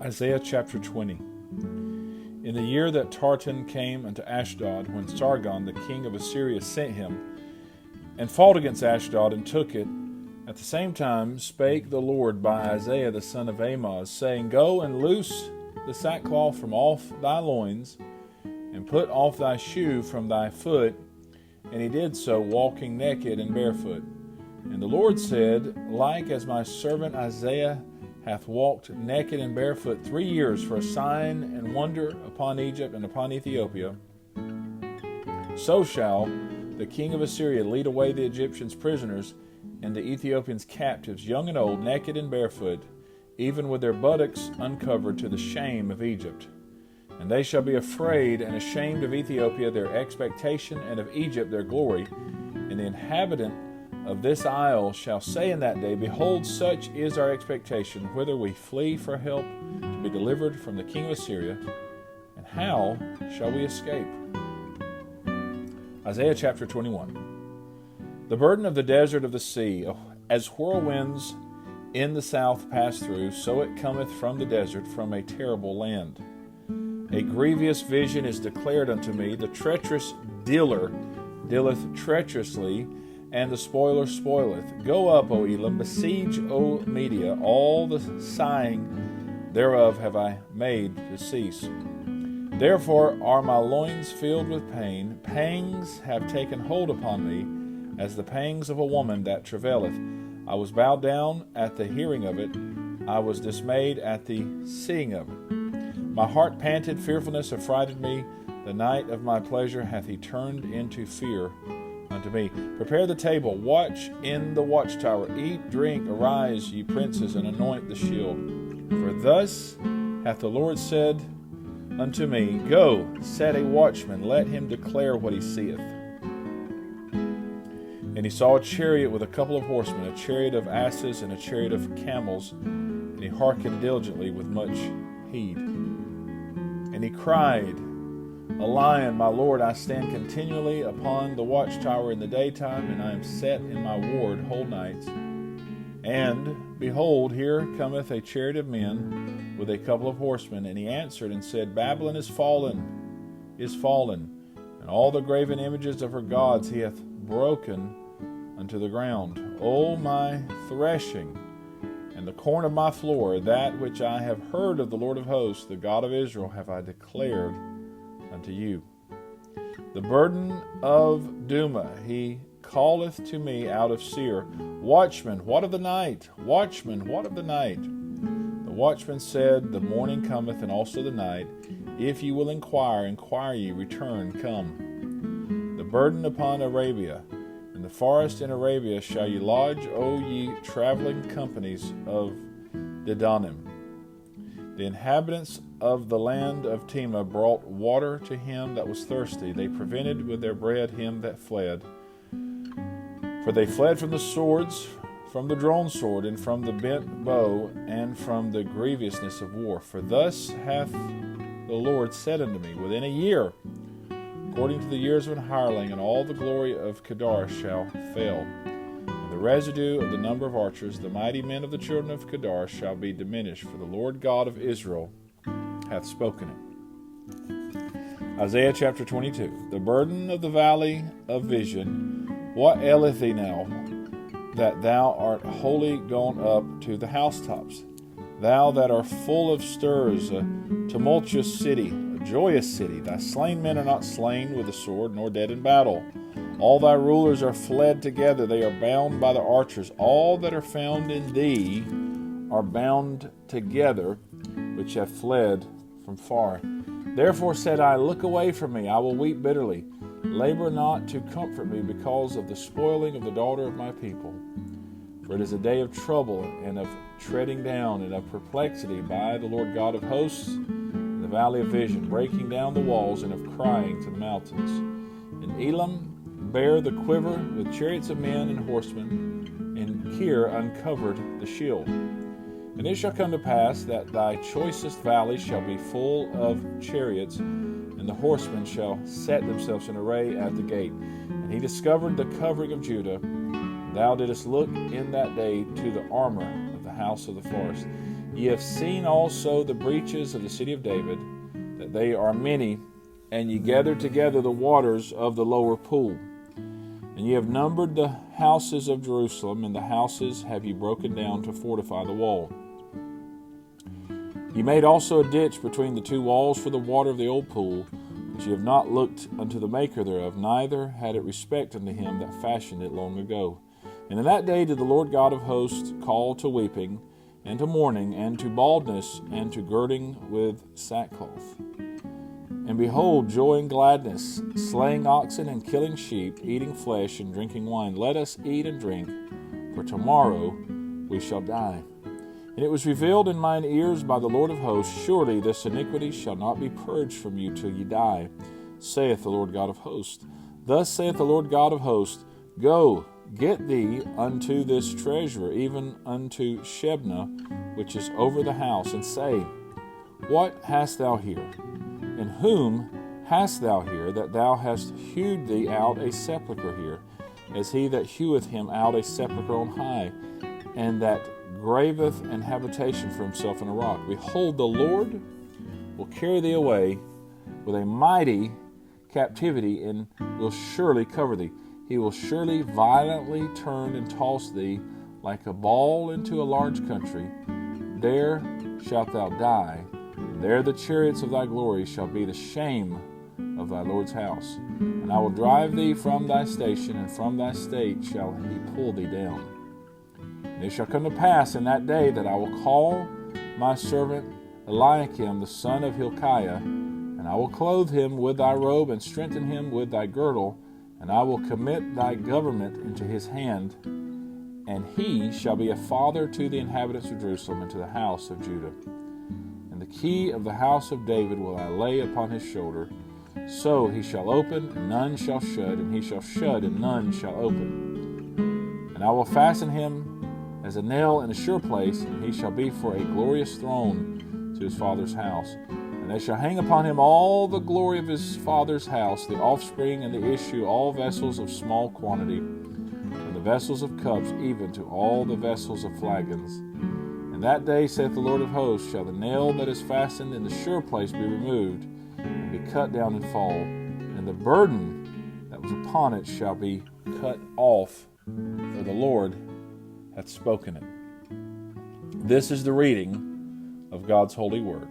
Isaiah chapter 20. In the year that Tartan came unto Ashdod, when Sargon the king of Assyria sent him, and fought against Ashdod and took it, at the same time spake the Lord by Isaiah the son of Amoz, saying, Go and loose the sackcloth from off thy loins, and put off thy shoe from thy foot. And he did so, walking naked and barefoot. And the Lord said, Like as my servant Isaiah hath walked naked and barefoot 3 years for a sign and wonder upon Egypt and upon Ethiopia, so shall the king of Assyria lead away the Egyptians prisoners and the Ethiopians captives, young and old, naked and barefoot, even with their buttocks uncovered, to the shame of Egypt. And they shall be afraid and ashamed of Ethiopia, their expectation, and of Egypt, their glory. And the inhabitant of this isle shall say in that day, Behold, such is our expectation, whither we flee for help to be delivered from the king of Assyria. And how shall we escape? Isaiah chapter 21. The burden of the desert of the sea, as whirlwinds in the south pass through, so it cometh from the desert, from a terrible land. A grievous vision is declared unto me. The treacherous dealer dealeth treacherously, and the spoiler spoileth. Go up, O Elam, besiege, O Media. All the sighing thereof have I made to cease. Therefore are my loins filled with pain. Pangs have taken hold upon me, as the pangs of a woman that travaileth. I was bowed down at the hearing of it. I was dismayed at the seeing of it. My heart panted, fearfulness affrighted me. The night of my pleasure hath he turned into fear unto me. Prepare the table, watch in the watchtower, eat, drink, arise, ye princes, and anoint the shield. For thus hath the Lord said unto me, Go, set a watchman, let him declare what he seeth. And he saw a chariot with a couple of horsemen, a chariot of asses and a chariot of camels, and he hearkened diligently with much heed. And he cried, A lion, my Lord, I stand continually upon the watchtower in the daytime, and I am set in my ward whole nights. And, behold, here cometh a chariot of men with a couple of horsemen. And he answered and said, Babylon is fallen, and all the graven images of her gods he hath broken unto the ground. O my threshing, and the corn of my floor, that which I have heard of the Lord of hosts, the God of Israel, have I declared unto you. The burden of Duma he calleth to me out of Seir. Watchman, what of the night? Watchman, what of the night? The watchman said, The morning cometh, and also the night. If ye will inquire ye, return, come. The burden upon Arabia. In the forest in Arabia shall ye lodge, O ye traveling companies of Dedanim. The inhabitants of the land of Tema brought water to him that was thirsty. They prevented with their bread him that fled. For they fled from the swords, from the drawn sword, and from the bent bow, and from the grievousness of war. For thus hath the Lord said unto me, Within a year, according to the years of an hireling, and all the glory of Kedar shall fail. And the residue of the number of archers, the mighty men of the children of Kedar, shall be diminished, for the Lord God of Israel hath spoken it. Isaiah chapter 22. The burden of the valley of vision. What aileth thee now, that thou art wholly gone up to the housetops? Thou that art full of stirs, a tumultuous city, joyous city, thy slain men are not slain with the sword, nor dead in battle. All thy rulers are fled together, they are bound by the archers. All that are found in thee are bound together, which have fled from far. Therefore said I, Look away from me, I will weep bitterly. Labor not to comfort me because of the spoiling of the daughter of my people. For it is a day of trouble, and of treading down, and of perplexity by the Lord God of hosts, the valley of vision, breaking down the walls, and of crying to the mountains. And Elam bare the quiver with chariots of men and horsemen, and Kir uncovered the shield. And it shall come to pass that thy choicest valleys shall be full of chariots, and the horsemen shall set themselves in array at the gate. And he discovered the covering of Judah. thou didst look in that day to the armor of the house of the forest. Ye have seen also the breaches of the city of David, that they are many, and ye gathered together the waters of the lower pool. And ye have numbered the houses of Jerusalem, and the houses have ye broken down to fortify the wall. Ye made also a ditch between the two walls for the water of the old pool, but ye have not looked unto the maker thereof, neither had it respect unto him that fashioned it long ago. And in that day did the Lord God of hosts call to weeping, and to mourning, and to baldness, and to girding with sackcloth. And behold, joy and gladness, slaying oxen and killing sheep, eating flesh and drinking wine. Let us eat and drink, for tomorrow we shall die. And it was revealed in mine ears by the Lord of hosts, surely this iniquity shall not be purged from you till ye die, saith the Lord God of hosts. Thus saith the Lord God of hosts, Go, get thee unto this treasurer, even unto Shebna, which is over the house, and say, What hast thou here? And whom hast thou here, that thou hast hewed thee out a sepulchre here, as he that heweth him out a sepulchre on high, and that graveth an habitation for himself in a rock? Behold, the Lord will carry thee away with a mighty captivity, and will surely cover thee. He will surely violently turn and toss thee like a ball into a large country. There shalt thou die. There the chariots of thy glory shall be the shame of thy Lord's house. And I will drive thee from thy station, and from thy state shall he pull thee down. And it shall come to pass in that day that I will call my servant Eliakim the son of Hilkiah, and I will clothe him with thy robe, and strengthen him with thy girdle, and I will commit thy government into his hand, and he shall be a father to the inhabitants of Jerusalem and to the house of Judah. And the key of the house of David will I lay upon his shoulder. So he shall open, and none shall shut, and he shall shut, and none shall open. And I will fasten him as a nail in a sure place, and he shall be for a glorious throne to his father's house. And they shall hang upon him all the glory of his father's house, the offspring and the issue, all vessels of small quantity, from the vessels of cups even to all the vessels of flagons. And that day, saith the Lord of hosts, shall the nail that is fastened in the sure place be removed, and be cut down and fall, and the burden that was upon it shall be cut off, for the Lord hath spoken it. This is the reading of God's holy word.